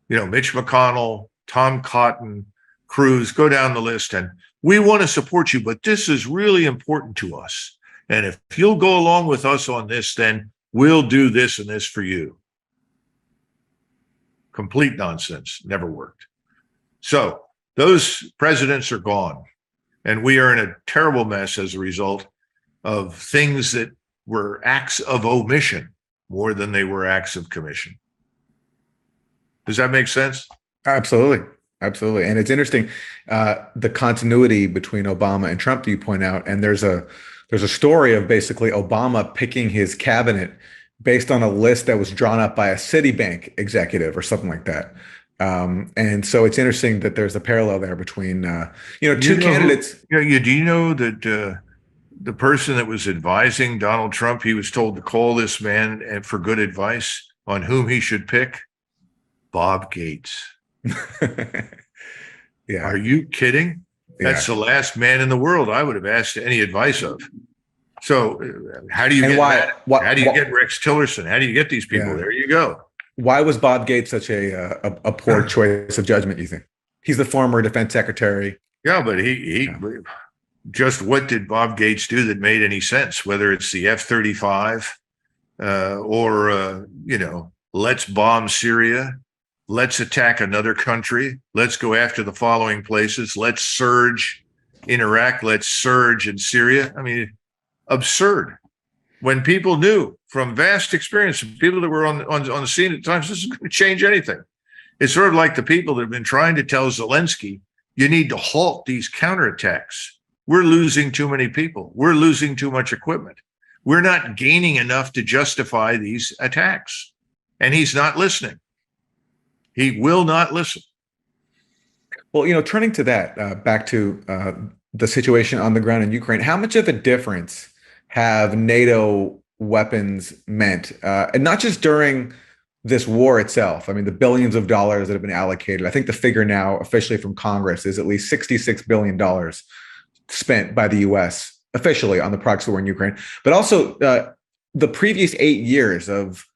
You know, Mitch McConnell, Tom Cotton, Cruz, go down the list. And we want to support you, but this is really important to us. And if you'll go along with us on this, then we'll do this and this for you. Complete nonsense. Never worked. So those presidents are gone. And we are in a terrible mess as a result of things that were acts of omission more than they were acts of commission. Does that make sense? Absolutely. Absolutely. And it's interesting, the continuity between Obama and Trump that you point out. And there's a story of basically Obama picking his cabinet based on a list that was drawn up by a Citibank executive or something like that. And so it's interesting that there's a parallel there between, two candidates. Do you know that the person that was advising Donald Trump, he was told to call this man for good advice on whom he should pick? Bob Gates. Yeah. Are you kidding? That's the last man in the world I would have asked any advice of. So how do you get how do you get Rex Tillerson? How do you get these people? There you go. Why was Bob Gates such a poor choice of judgment, you think? He's the former defense secretary. Yeah, but he just what did Bob Gates do that made any sense? Whether it's the F-35 or let's bomb Syria, let's attack another country, let's go after the following places, let's surge in Iraq, let's surge in Syria. I mean, absurd. When people knew from vast experience, people that were on the scene at times, this is going to change anything. It's sort of like the people that have been trying to tell Zelensky, you need to halt these counterattacks. We're losing too many people. We're losing too much equipment. We're not gaining enough to justify these attacks. And he's not listening. He will not listen. Well, turning to that, back to the situation on the ground in Ukraine, how much of a difference have NATO weapons meant? And not just during this war itself. I mean, the billions of dollars that have been allocated. I think the figure now officially from Congress is at least $66 billion spent by the U.S. officially on the proxy war in Ukraine. But also the previous 8 years of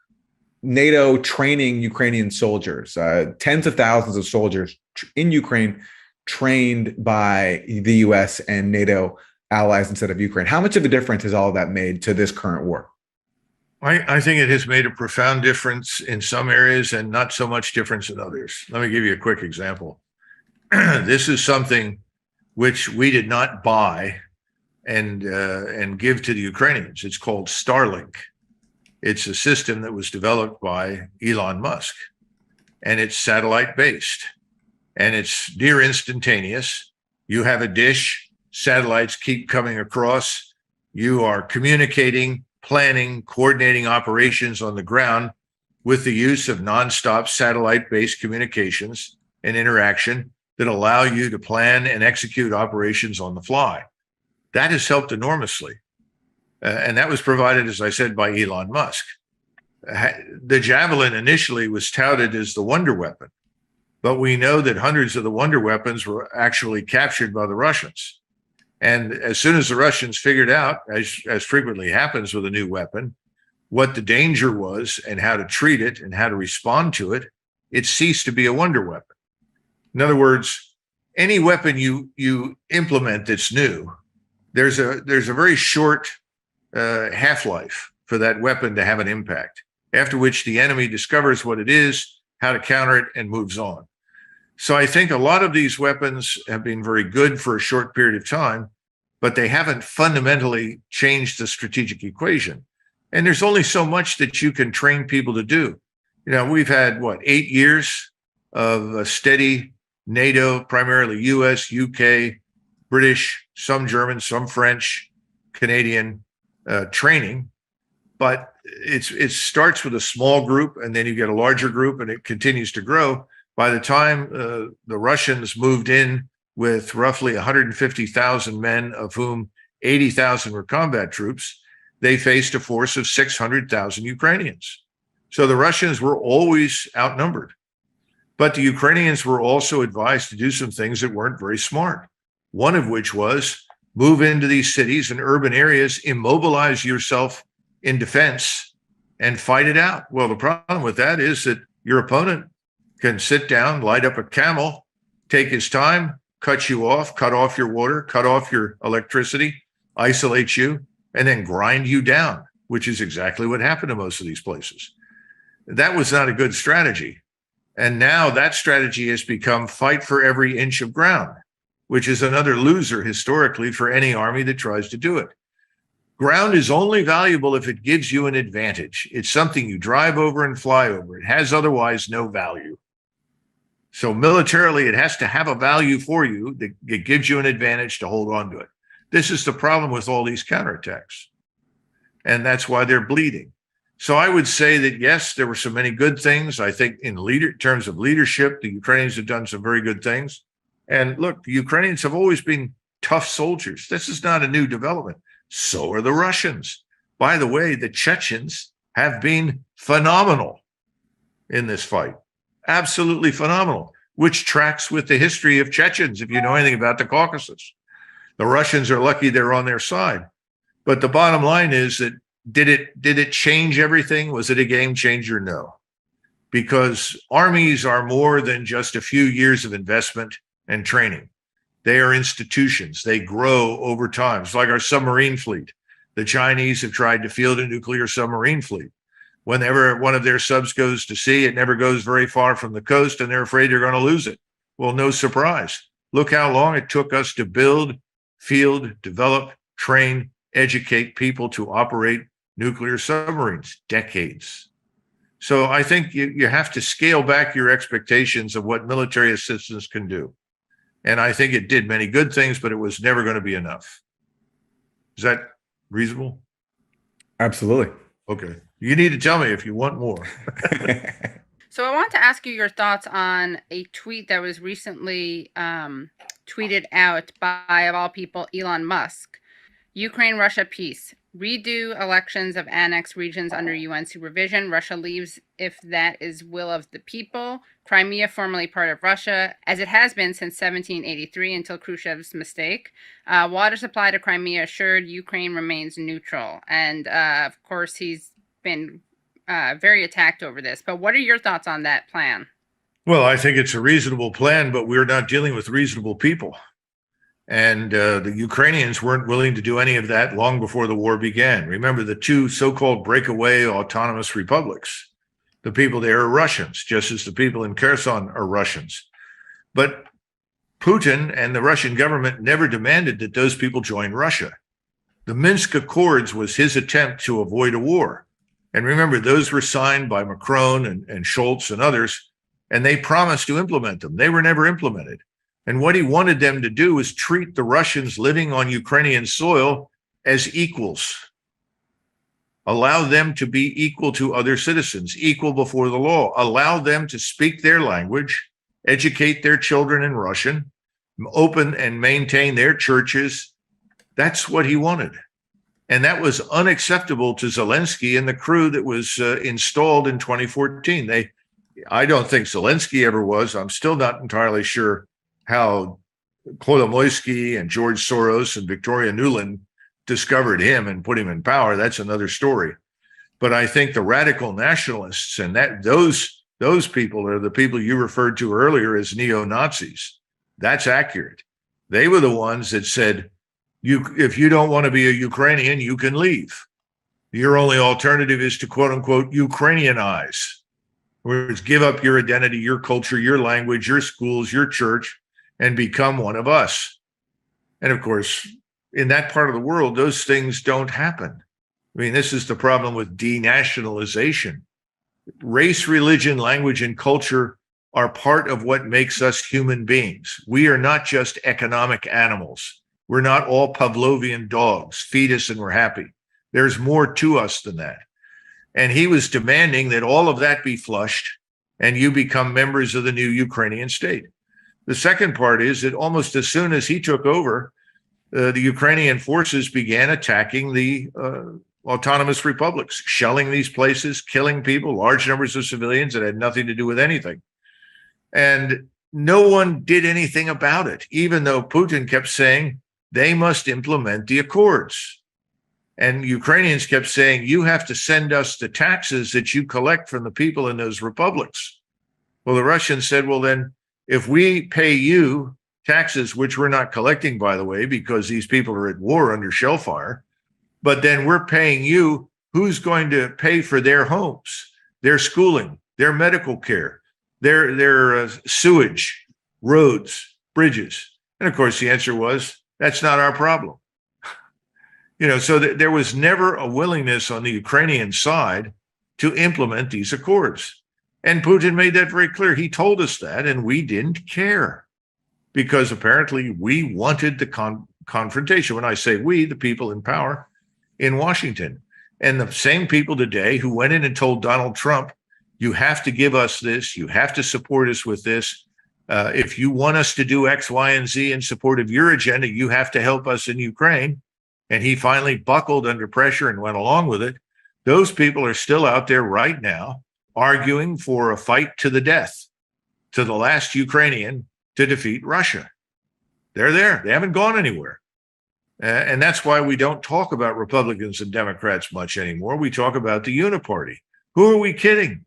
NATO training Ukrainian soldiers, tens of thousands of soldiers in Ukraine trained by the U.S. and NATO allies instead of Ukraine. How much of a difference has all of that made to this current war? I think it has made a profound difference in some areas and not so much difference in others. Let me give you a quick example. This is something which we did not buy and give to the Ukrainians. It's called Starlink. It's a system that was developed by Elon Musk, and it's satellite based, and it's near instantaneous. You have a dish, satellites keep coming across. You are communicating, planning, coordinating operations on the ground with the use of nonstop satellite based communications and interaction that allow you to plan and execute operations on the fly. That has helped enormously. And that was provided, as I said, by Elon Musk. The Javelin initially was touted as the wonder weapon. but we know that hundreds of the wonder weapons were actually captured by the Russians. And as soon as the Russians figured out, as frequently happens with a new weapon, what the danger was and how to treat it and how to respond to it, it ceased to be a wonder weapon. In other words, any weapon you implement that's new, there's a very short half-life for that weapon to have an impact, after which the enemy discovers what it is, how to counter it, and moves on. So I think a lot of these weapons have been very good for a short period of time, but they haven't fundamentally changed the strategic equation. And there's only so much that you can train people to do. We've had, 8 years of a steady NATO, primarily US, UK, British, some German, some French, Canadian training. But it starts with a small group, and then you get a larger group, and it continues to grow. By the time the Russians moved in with roughly 150,000 men, of whom 80,000 were combat troops, they faced a force of 600,000 Ukrainians. So the Russians were always outnumbered. But the Ukrainians were also advised to do some things that weren't very smart. One of which was move into these cities and urban areas, immobilize yourself in defense, and fight it out. Well, the problem with that is that your opponent can sit down, light up a camel, take his time, cut you off, cut off your water, cut off your electricity, isolate you, and then grind you down, which is exactly what happened to most of these places. That was not a good strategy. And now that strategy has become fight for every inch of ground, which is another loser historically for any army that tries to do it. Ground is only valuable if it gives you an advantage. It's something you drive over and fly over. It has otherwise no value. So militarily, it has to have a value for you that gives you an advantage to hold on to it. This is the problem with all these counterattacks. And that's why they're bleeding. So I would say that, yes, there were so many good things. I think in terms of leadership, the Ukrainians have done some very good things. And look, the Ukrainians have always been tough soldiers. This is not a new development. So are the Russians. By the way, the Chechens have been phenomenal in this fight. Absolutely phenomenal, which tracks with the history of Chechens, if you know anything about the Caucasus. The Russians are lucky they're on their side. But the bottom line is that did it change everything? Was it a game changer? No. Because armies are more than just a few years of investment and training. They are institutions. They grow over time. It's like our submarine fleet. The Chinese have tried to field a nuclear submarine fleet. Whenever one of their subs goes to sea, it never goes very far from the coast, and they're afraid they're going to lose it. Well, no surprise. Look how long it took us to build, field, develop, train, educate people to operate nuclear submarines. Decades. So I think you have to scale back your expectations of what military assistance can do. And I think it did many good things, but it was never going to be enough. Is that reasonable? Absolutely. Okay. You need to tell me if you want more. So I want to ask you your thoughts on a tweet that was recently tweeted out by, of all people, Elon Musk. Ukraine-Russia peace. Redo elections of annexed regions under UN supervision. Russia leaves if that is will of the people. Crimea formerly part of Russia, as it has been since 1783 until Khrushchev's mistake. Water supply to Crimea assured. Ukraine remains neutral. And of course, he's been very attacked over this. But what are your thoughts on that plan? Well, I think it's a reasonable plan, but we're not dealing with reasonable people. And the Ukrainians weren't willing to do any of that long before the war began. Remember, the two so-called breakaway autonomous republics, the people there are Russians, just as the people in Kherson are Russians. But Putin and the Russian government never demanded that those people join Russia. The Minsk Accords was his attempt to avoid a war. And remember, those were signed by Macron and Scholz and others, and they promised to implement them. They were never implemented. And what he wanted them to do was treat the Russians living on Ukrainian soil as equals. Allow them to be equal to other citizens, equal before the law. Allow them to speak their language, educate their children in Russian, open and maintain their churches. That's what he wanted. And that was unacceptable to Zelensky and the crew that was installed in 2014. I don't think Zelensky ever was. I'm still not entirely sure how Kolomoisky and George Soros and Victoria Nuland discovered him and put him in power. That's another story. But I think the radical nationalists and those people are the people you referred to earlier as neo-Nazis. That's accurate. They were the ones that said, if you don't want to be a Ukrainian, you can leave. Your only alternative is to quote unquote Ukrainianize, whereas give up your identity, your culture, your language, your schools, your church, and become one of us. And of course, in that part of the world, those things don't happen. I mean, this is the problem with denationalization. Race, religion, language, and culture are part of what makes us human beings. We are not just economic animals. We're not all Pavlovian dogs. Feed us and we're happy. There's more to us than that. And he was demanding that all of that be flushed and you become members of the new Ukrainian state. The second part is that almost as soon as he took over, the Ukrainian forces began attacking the autonomous republics, shelling these places, killing people, large numbers of civilians that had nothing to do with anything. And no one did anything about it, even though Putin kept saying they must implement the accords. And Ukrainians kept saying, you have to send us the taxes that you collect from the people in those republics. Well, the Russians said, well, then if we pay you taxes, which we're not collecting, by the way, because these people are at war under shell fire, but then we're paying you, who's going to pay for their homes, their schooling, their medical care, their sewage, roads, bridges? And of course, the answer was, that's not our problem. So there was never a willingness on the Ukrainian side to implement these accords. And Putin made that very clear. He told us that, and we didn't care because apparently we wanted the confrontation. When I say we, the people in power in Washington, and the same people today who went in and told Donald Trump, you have to give us this, you have to support us with this. If you want us to do X, Y, and Z in support of your agenda, you have to help us in Ukraine. And he finally buckled under pressure and went along with it. Those people are still out there right now arguing for a fight to the death, to the last Ukrainian to defeat Russia. They're there. They haven't gone anywhere. And that's why we don't talk about Republicans and Democrats much anymore. We talk about the uniparty. Who are we kidding?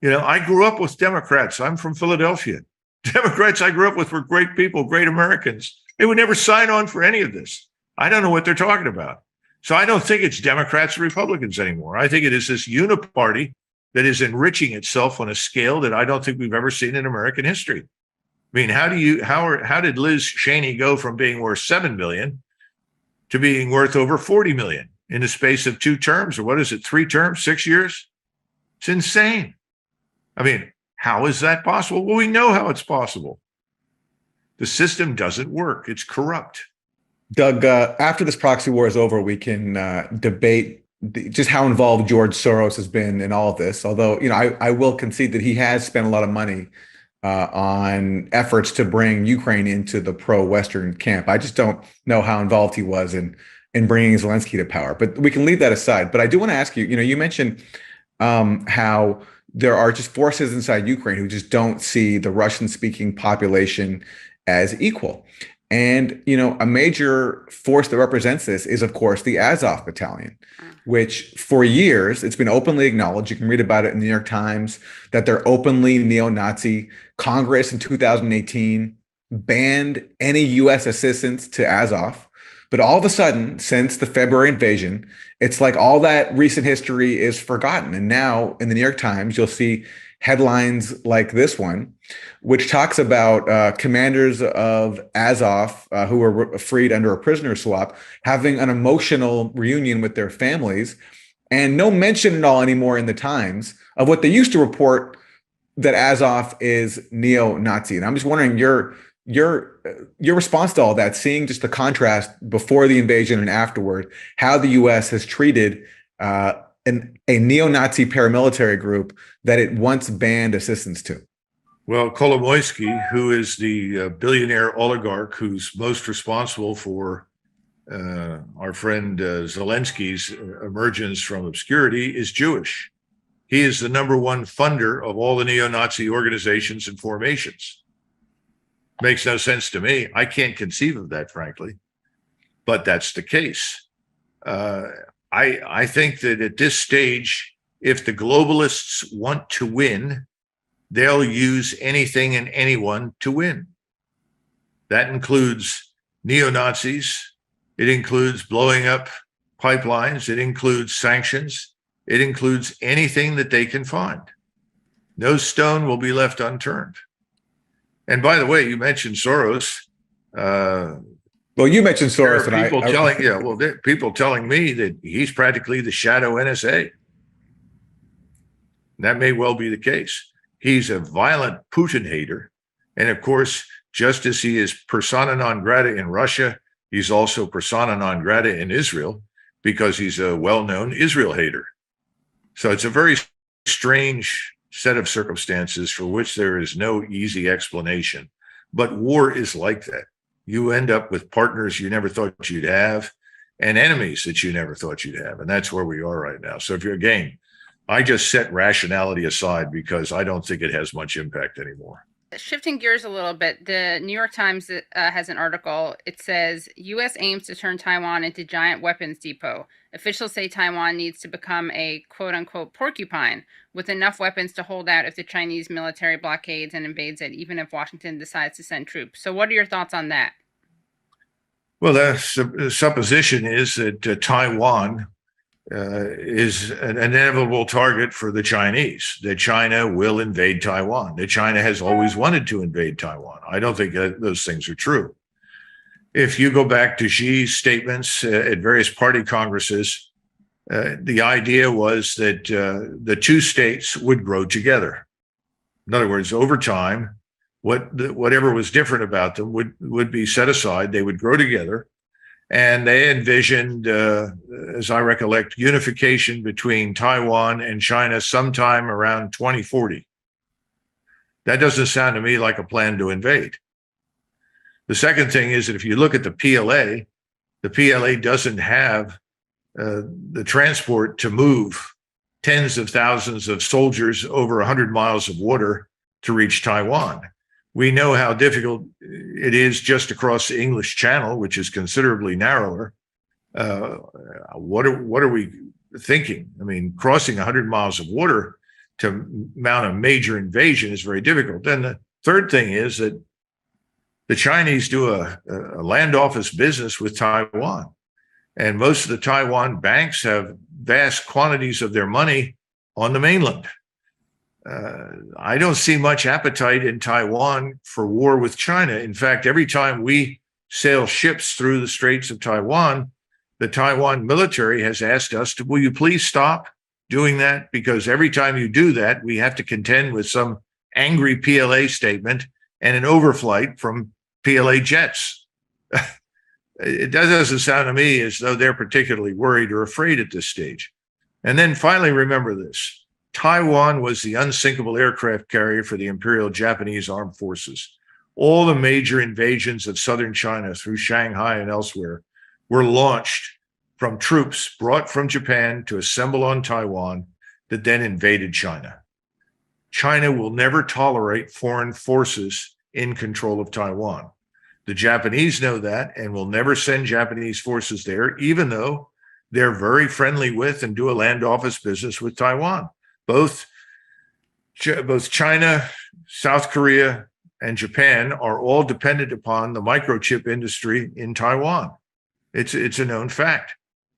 I grew up with Democrats. I'm from Philadelphia. Democrats I grew up with were great people, great Americans. They would never sign on for any of this. I don't know what they're talking about. So I don't think it's Democrats or Republicans anymore. I think it is this uniparty that is enriching itself on a scale that I don't think we've ever seen in American history. I mean, how did Liz Cheney go from being worth $7 billion to being worth over $40 million in the space of 2 terms, or what is it, 3 terms, 6 years? It's insane. I mean, how is that possible? Well, we know how it's possible. The system doesn't work. It's corrupt. Doug, after this proxy war is over, we can debate just how involved George Soros has been in all of this. Although, I will concede that he has spent a lot of money on efforts to bring Ukraine into the pro-Western camp. I just don't know how involved he was in bringing Zelensky to power. But we can leave that aside. But I do want to ask you, you mentioned how there are just forces inside Ukraine who just don't see the Russian-speaking population as equal. And, a major force that represents this is, of course, the Azov Battalion, which for years, it's been openly acknowledged. You can read about it in the New York Times, that they're openly neo-Nazi. Congress in 2018 banned any U.S. assistance to Azov. But all of a sudden, since the February invasion, it's like all that recent history is forgotten. And now in the New York Times, you'll see headlines like this one, which talks about commanders of Azov who were freed under a prisoner swap having an emotional reunion with their families, and no mention at all anymore in the Times of what they used to report, that Azov is neo-Nazi. And I'm just wondering your response to all that, seeing just the contrast before the invasion and afterward, how the U.S. has treated a neo-Nazi paramilitary group that it once banned assistance to. Well, Kolomoisky, who is the billionaire oligarch who's most responsible for our friend Zelensky's emergence from obscurity, is Jewish. He is the number one funder of all the neo-Nazi organizations and formations. Makes no sense to me. I can't conceive of that, frankly, but that's the case. I think that at this stage, if the globalists want to win, they'll use anything and anyone to win. That includes neo-Nazis. It includes blowing up pipelines. It includes sanctions. It includes anything that they can find. No stone will be left unturned. And by the way, you mentioned Soros. Well, you mentioned Soros, there are people telling me that he's practically the shadow NSA. That may well be the case. He's a violent Putin hater. And of course, just as he is persona non grata in Russia, he's also persona non grata in Israel because he's a well-known Israel hater. So it's a very strange set of circumstances for which there is no easy explanation. But war is like that. You end up with partners you never thought you'd have and enemies that you never thought you'd have. And that's where we are right now. So if you're again, I just set rationality aside because I don't think it has much impact anymore. Shifting gears a little bit, the New York Times has an article. It says, U.S. aims to turn Taiwan into giant weapons depot. Officials say Taiwan needs to become a quote-unquote porcupine with enough weapons to hold out if the Chinese military blockades and invades it, even if Washington decides to send troops. So what are your thoughts on that? Well, the supposition is that Taiwan is an inevitable target for the Chinese, that China will invade Taiwan, that China has always wanted to invade Taiwan. I don't think that those things are true. If you go back to Xi's statements at various party congresses, the idea was that the two states would grow together. In other words, over time, whatever was different about them would be set aside. They would grow together. And they envisioned, as I recollect, unification between Taiwan and China sometime around 2040. That doesn't sound to me like a plan to invade. The second thing is that if you look at the PLA doesn't have the transport to move tens of thousands of soldiers over 100 miles of water to reach Taiwan. We know how difficult it is just across the English Channel, which is considerably narrower. What are we thinking? I mean, crossing 100 miles of water to mount a major invasion is very difficult. Then the third thing is that the Chinese do a land office business with Taiwan. And most of the Taiwan banks have vast quantities of their money on the mainland. I don't see much appetite in Taiwan for war with China. In fact, every time we sail ships through the Straits of Taiwan, the Taiwan military has asked us to, will you please stop doing that? Because every time you do that, we have to contend with some angry PLA statement and an overflight from PLA jets. It doesn't sound to me as though they're particularly worried or afraid at this stage. And then finally, remember this. Taiwan was the unsinkable aircraft carrier for the Imperial Japanese Armed Forces. All the major invasions of southern China through Shanghai and elsewhere were launched from troops brought from Japan to assemble on Taiwan that then invaded China. China will never tolerate foreign forces in control of Taiwan. The Japanese know that and will never send Japanese forces there, even though they're very friendly with and do a land office business with Taiwan. Both China, South Korea, and Japan are all dependent upon the microchip industry in Taiwan. It's a known fact.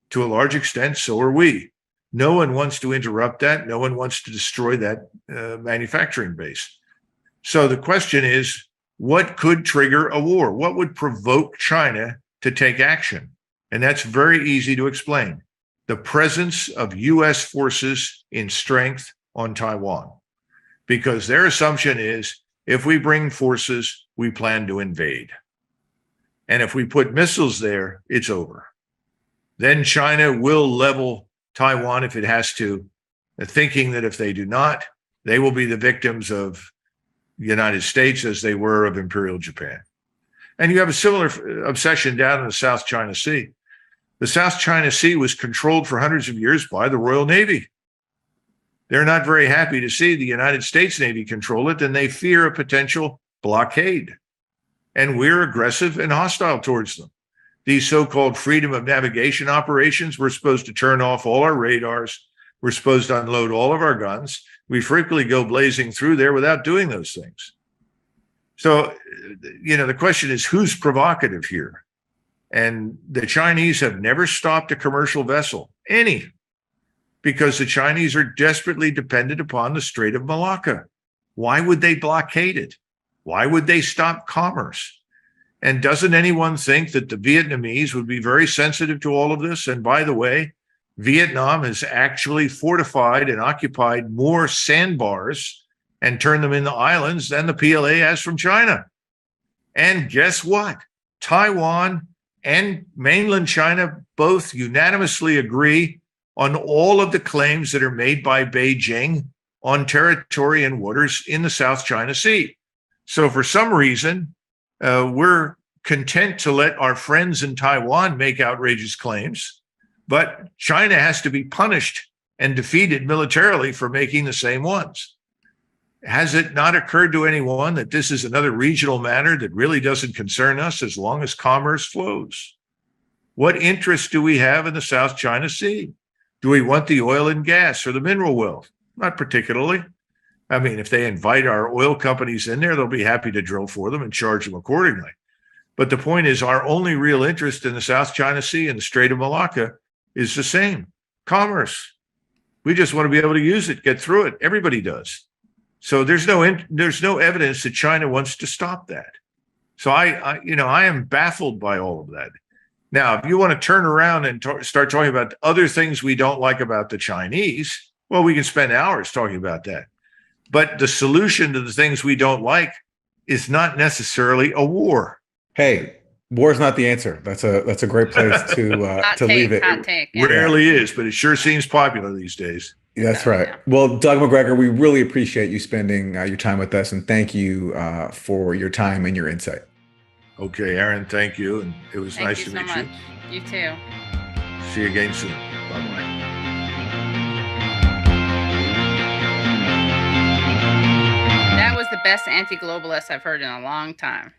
To a large extent, so are we. No one wants to interrupt that. No one wants to destroy that manufacturing base. So the question is, what could trigger a war? What would provoke China to take action? And that's very easy to explain. The presence of U.S. forces in strength on Taiwan, because their assumption is if we bring forces, we plan to invade. And if we put missiles there, it's over. Then China will level Taiwan if it has to, thinking that if they do not, they will be the victims of the United States as they were of Imperial Japan. And you have a similar obsession down in the South China Sea. The South China Sea was controlled for hundreds of years by the Royal Navy. they're not very happy to see the United States Navy control it, and they fear a potential blockade. And we're aggressive and hostile towards them. These so-called freedom of navigation operations, we're supposed to turn off all our radars. We're supposed to unload all of our guns. We frequently go blazing through there without doing those things. So, the question is, who's provocative here? And the Chinese have never stopped a commercial vessel, any, because the Chinese are desperately dependent upon the Strait of Malacca. Why would they blockade it? Why would they stop commerce? And doesn't anyone think that the Vietnamese would be very sensitive to all of this? And by the way, Vietnam has actually fortified and occupied more sandbars and turned them into islands than the PLA has from China. And guess what? Taiwan and mainland China both unanimously agree on all of the claims that are made by Beijing on territory and waters in the South China Sea. So for some reason, we're content to let our friends in Taiwan make outrageous claims, but China has to be punished and defeated militarily for making the same ones. Has it not occurred to anyone that this is another regional matter that really doesn't concern us as long as commerce flows? What interest do we have in the South China Sea? Do we want the oil and gas or the mineral wealth? Not particularly. I mean, if they invite our oil companies in there, they'll be happy to drill for them and charge them accordingly. But the point is, our only real interest in the South China Sea and the Strait of Malacca is the same: commerce. We just want to be able to use it, get through it. Everybody does. So there's no evidence that China wants to stop that. So I am baffled by all of that. Now, if you want to turn around and start talking about other things we don't like about the Chinese, well, we can spend hours talking about that. But the solution to the things we don't like is not necessarily a war. Hey, war is not the answer. That's a great place to leave it. Hot take. Yeah. Rarely is, but it sure seems popular these days. That's right. Well, Doug Macgregor, we really appreciate you spending your time with us, and thank you for your time and your insight. Okay, Aaron, thank you. And it was nice to meet you. You too. See you again soon. Bye-bye. That was the best anti-globalist I've heard in a long time.